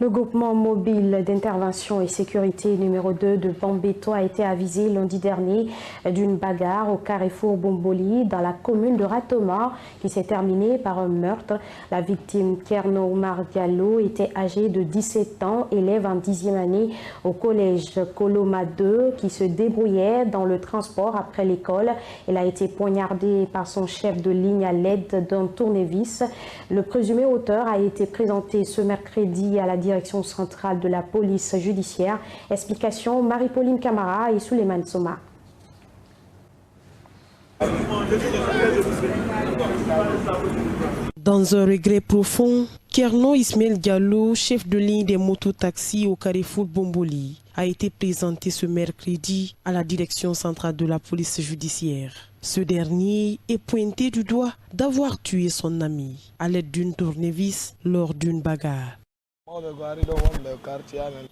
Le groupement mobile d'intervention et sécurité numéro 2 de Bambeto a été avisé lundi dernier d'une bagarre au carrefour Bomboli dans la commune de Ratoma qui s'est terminée par un meurtre. La victime, Kerno Oumar Diallo, était âgée de 17 ans, élève en 10e année au collège Koloma 2 qui se débrouillait dans le transport après l'école. Elle a été poignardée par son chef de ligne à l'aide d'un tournevis. Le présumé auteur a été présenté ce mercredi à la direction centrale de la police judiciaire. Explication Marie-Pauline Camara et Souleymane Soma. Dans un regret profond, Kerno Ismaël Diallo, chef de ligne des mototaxis au carrefour Bomboli, a été présenté ce mercredi à la direction centrale de la police judiciaire. Ce dernier est pointé du doigt d'avoir tué son ami à l'aide d'une tournevis lors d'une bagarre.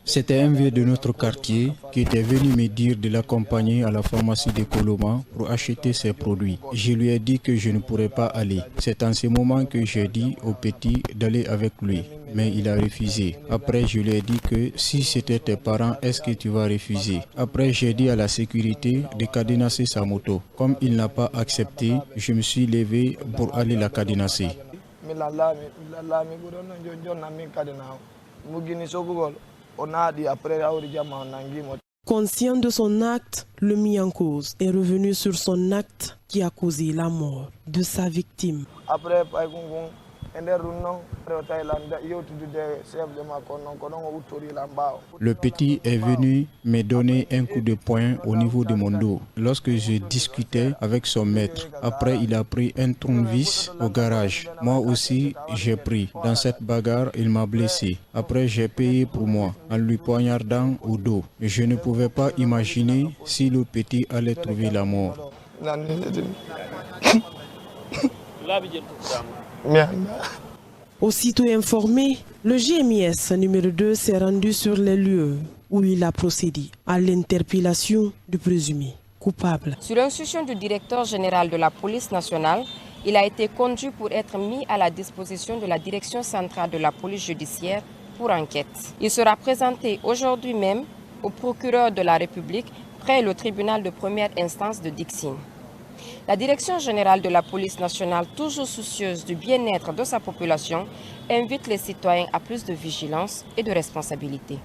C'était un vieux de notre quartier qui était venu me dire de l'accompagner à la pharmacie de Koloma pour acheter ses produits. Je lui ai dit que je ne pourrais pas aller. C'est en ce moment que j'ai dit au petit d'aller avec lui, mais il a refusé. Après, je lui ai dit que si c'était tes parents, est-ce que tu vas refuser? Après, j'ai dit à la sécurité de cadenasser sa moto. Comme il n'a pas accepté, je me suis levé pour aller la cadenasser. Conscient de son acte, le mis en cause est revenu sur son acte qui a causé la mort de sa victime. Le petit est venu me donner un coup de poing au niveau de mon dos lorsque je discutais avec son maître. Après, il a pris un tournevis au garage. Moi aussi, j'ai pris. Dans cette bagarre, il m'a blessé. Après, j'ai payé pour moi en lui poignardant au dos. Je ne pouvais pas imaginer si le petit allait trouver la mort. Aussitôt informé, le GMIS numéro 2 s'est rendu sur les lieux où il a procédé à l'interpellation du présumé coupable. Sur l'instruction du directeur général de la police nationale, il a été conduit pour être mis à la disposition de la direction centrale de la police judiciaire pour enquête. Il sera présenté aujourd'hui même au procureur de la République près le tribunal de première instance de Dixine. La Direction générale de la police nationale, toujours soucieuse du bien-être de sa population, invite les citoyens à plus de vigilance et de responsabilité.